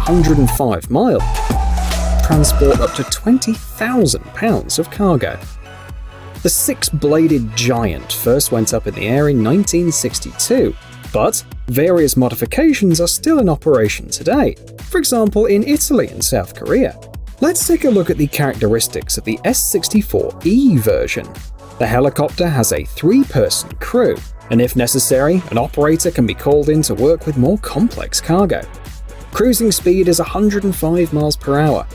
105 miles, transport up to 20,000 pounds of cargo. The six-bladed Giant first went up in the air in 1962, but various modifications are still in operation today, for example in Italy and South Korea. Let's take a look at the characteristics of the S-64E version. The helicopter has a 3-person crew, and if necessary, an operator can be called in to work with more complex cargo. Cruising speed is 105 miles per hour,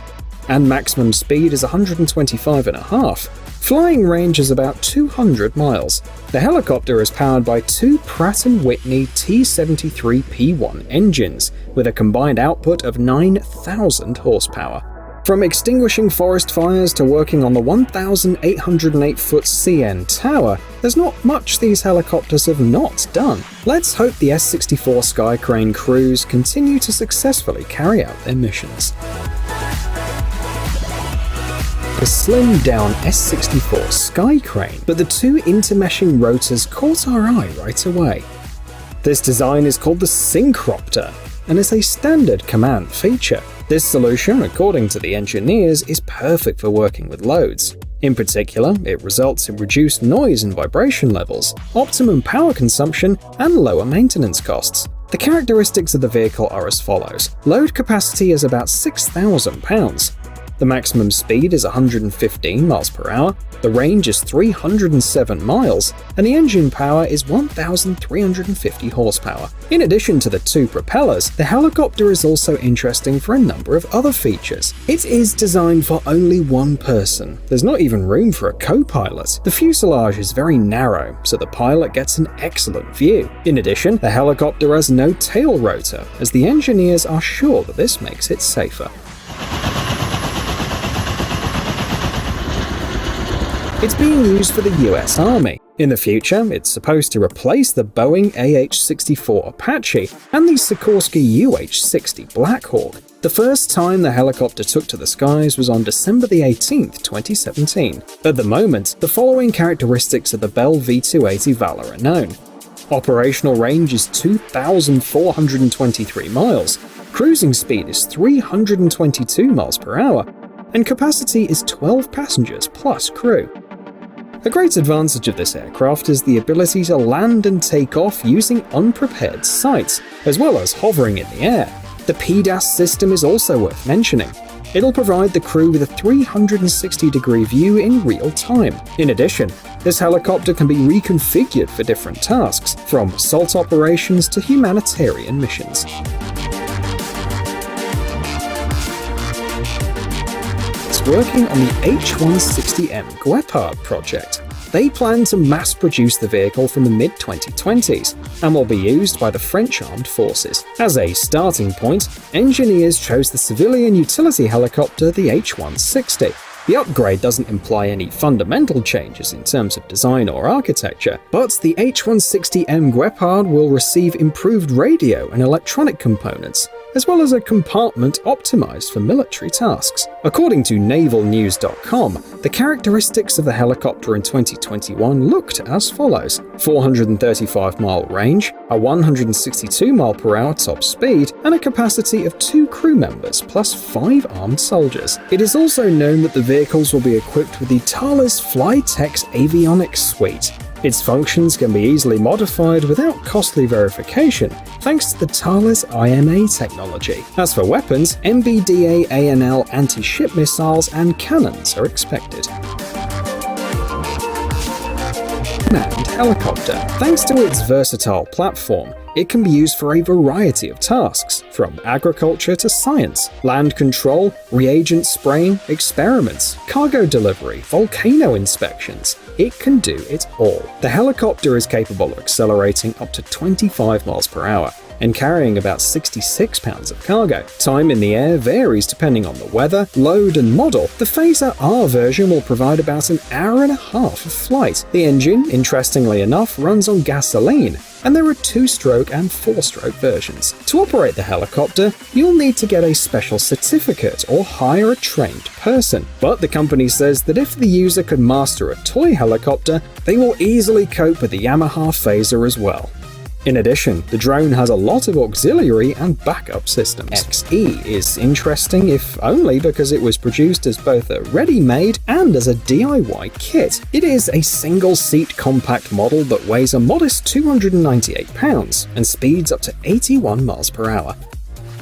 and maximum speed is 125.5. Flying range is about 200 miles. The helicopter is powered by two Pratt & Whitney T73P1 engines, with a combined output of 9,000 horsepower. From extinguishing forest fires to working on the 1,808-foot CN Tower, there's not much these helicopters have not done. Let's hope the S-64 Sky Crane crews continue to successfully carry out their missions. The slimmed-down S-64 Sky Crane, but the two intermeshing rotors caught our eye right away. This design is called the Syncropter, and is a standard command feature. This solution, according to the engineers, is perfect for working with loads. In particular, it results in reduced noise and vibration levels, optimum power consumption, and lower maintenance costs. The characteristics of the vehicle are as follows. Load capacity is about 6,000 pounds. The maximum speed is 115 miles per hour, the range is 307 miles, and the engine power is 1,350 horsepower. In addition to the two propellers, the helicopter is also interesting for a number of other features. It is designed for only one person. There's not even room for a co-pilot. The fuselage is very narrow, so the pilot gets an excellent view. In addition, the helicopter has no tail rotor, as the engineers are sure that this makes it safer. It's being used for the US Army. In the future, it's supposed to replace the Boeing AH-64 Apache and the Sikorsky UH-60 Black Hawk. The first time the helicopter took to the skies was on December 18, 2017. At the moment, the following characteristics of the Bell V-280 Valor are known. Operational range is 2,423 miles, cruising speed is 322 miles per hour, and capacity is 12 passengers plus crew. A great advantage of this aircraft is the ability to land and take off using unprepared sights, as well as hovering in the air. The PDAS system is also worth mentioning. It'll provide the crew with a 360-degree view in real time. In addition, this helicopter can be reconfigured for different tasks, from assault operations to humanitarian missions. Working on the H-160M Guépard project. They plan to mass-produce the vehicle from the mid-2020s and will be used by the French Armed Forces. As a starting point, engineers chose the civilian utility helicopter, the H-160. The upgrade doesn't imply any fundamental changes in terms of design or architecture, but the H-160M Guépard will receive improved radio and electronic components, as well as a compartment optimized for military tasks. According to navalnews.com, the characteristics of the helicopter in 2021 looked as follows: 435-mile range, a 162-mile-per-hour top speed, and a capacity of 2 crew members plus 5 armed soldiers. It is also known that the vehicles will be equipped with the Thales Flytex avionics suite. Its functions can be easily modified without costly verification, thanks to the Thales IMA technology. As for weapons, MBDA ANL anti-ship missiles and cannons are expected. Manned helicopter. Thanks to its versatile platform, it can be used for a variety of tasks, from agriculture to science, land control, reagent spraying, experiments, cargo delivery, volcano inspections. It can do it all. The helicopter is capable of accelerating up to 25 miles per hour and carrying about 66 pounds of cargo. Time in the air varies depending on the weather, load, and model. The Phaser R version will provide about an hour and a half of flight. The engine, interestingly enough, runs on gasoline, and there are 2-stroke and 4-stroke versions. To operate the helicopter, you'll need to get a special certificate or hire a trained person. But the company says that if the user could master a toy helicopter, they will easily cope with the Yamaha Phaser as well. In addition, the drone has a lot of auxiliary and backup systems. XE is interesting if only because it was produced as both a ready-made and as a DIY kit. It is a single-seat compact model that weighs a modest 298 pounds and speeds up to 81 miles per hour.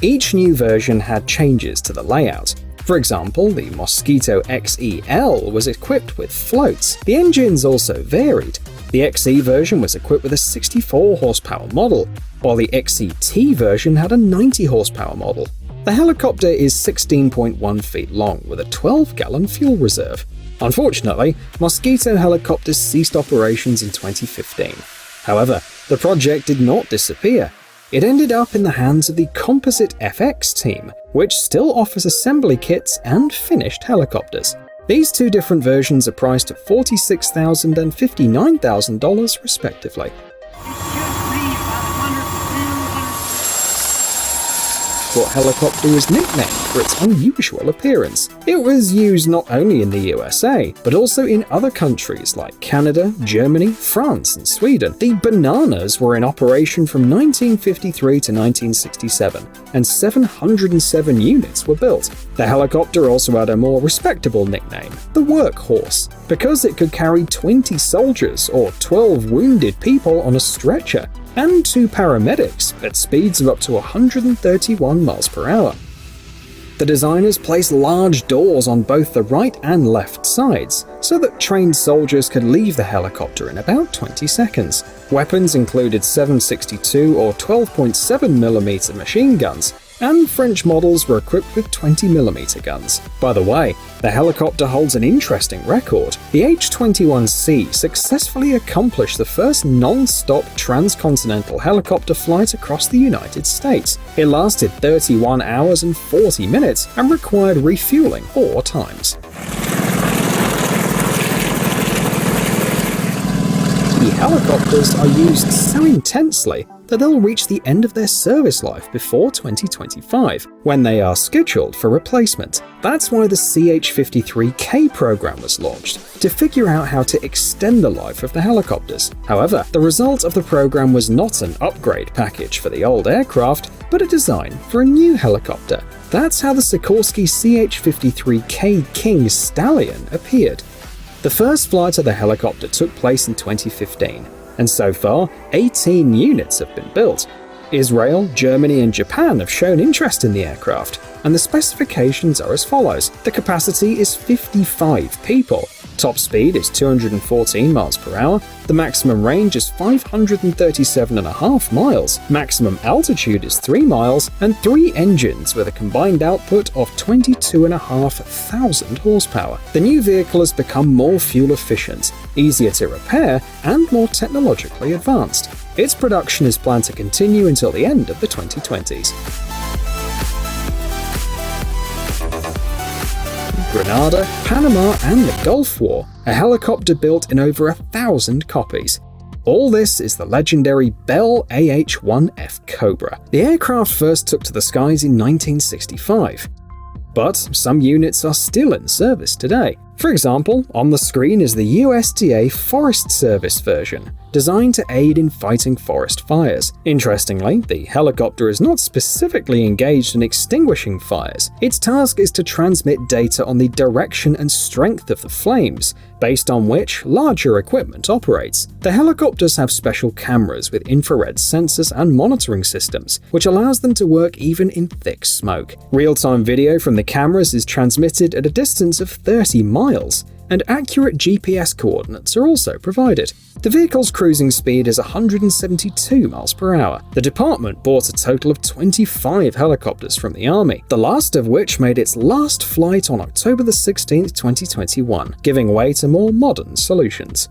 Each new version had changes to the layout. For example, the Mosquito XEL was equipped with floats. The engines also varied. The XE version was equipped with a 64 horsepower model, while the XET version had a 90 horsepower model. The helicopter is 16.1 feet long with a 12-gallon fuel reserve. Unfortunately, Mosquito helicopters ceased operations in 2015. However, the project did not disappear. It ended up in the hands of the Composite FX team, which still offers assembly kits and finished helicopters. These two different versions are priced at $46,000 and $59,000 respectively. What helicopter was nicknamed for its unusual appearance. It was used not only in the USA, but also in other countries like Canada, Germany, France, and Sweden. The Bananas were in operation from 1953 to 1967, and 707 units were built. The helicopter also had a more respectable nickname, the Workhorse, because it could carry 20 soldiers or 12 wounded people on a stretcher, and 2 paramedics at speeds of up to 131 miles per hour. The designers placed large doors on both the right and left sides, so that trained soldiers could leave the helicopter in about 20 seconds. Weapons included 7.62 or 12.7mm machine guns, and French models were equipped with 20mm guns. By the way, the helicopter holds an interesting record. The H-21C successfully accomplished the first non-stop transcontinental helicopter flight across the United States. It lasted 31 hours and 40 minutes and required refueling 4 times. The helicopters are used so intensely that they'll reach the end of their service life before 2025, when they are scheduled for replacement. That's why the CH-53K program was launched, to figure out how to extend the life of the helicopters. However, the result of the program was not an upgrade package for the old aircraft, but a design for a new helicopter. That's how the Sikorsky CH-53K King Stallion appeared. The first flight of the helicopter took place in 2015, and so far, 18 units have been built. Israel, Germany, and Japan have shown interest in the aircraft, and the specifications are as follows. The capacity is 55 people. Top speed is 214 miles per hour. The maximum range is 537.5 miles. Maximum altitude is 3 miles, and 3 engines with a combined output of 22,500 horsepower. The new vehicle has become more fuel efficient, easier to repair, and more technologically advanced. Its production is planned to continue until the end of the 2020s. Grenada, Panama, and the Gulf War, a helicopter built in over 1,000 copies. All this is the legendary Bell AH-1F Cobra. The aircraft first took to the skies in 1965, but some units are still in service today. For example, on the screen is the USDA Forest Service version, designed to aid in fighting forest fires. Interestingly, the helicopter is not specifically engaged in extinguishing fires. Its task is to transmit data on the direction and strength of the flames, based on which larger equipment operates. The helicopters have special cameras with infrared sensors and monitoring systems, which allows them to work even in thick smoke. Real-time video from the cameras is transmitted at a distance of 30 miles, and accurate GPS coordinates are also provided. The vehicle's cruising speed is 172 miles per hour. The department bought a total of 25 helicopters from the Army, the last of which made its last flight on October 16, 2021, giving way to more modern solutions.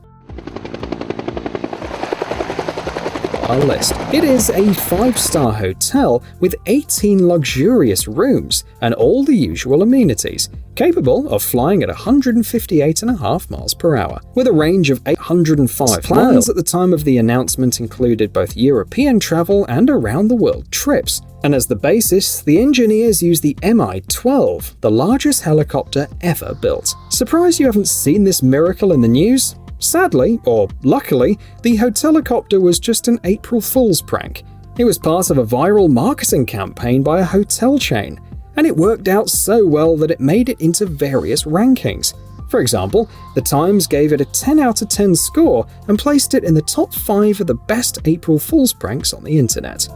Our list. It is a 5-star hotel with 18 luxurious rooms and all the usual amenities, capable of flying at 158.5 miles per hour, with a range of 805 plans at the time of the announcement included both European travel and around-the-world trips. And as the basis, the engineers used the Mi-12, the largest helicopter ever built. Surprised you haven't seen this miracle in the news? Sadly, or luckily, the Hotelicopter was just an April Fool's prank. It was part of a viral marketing campaign by a hotel chain, and it worked out so well that it made it into various rankings. For example, The Times gave it a 10 out of 10 score and placed it in the top 5 of the best April Fool's pranks on the internet.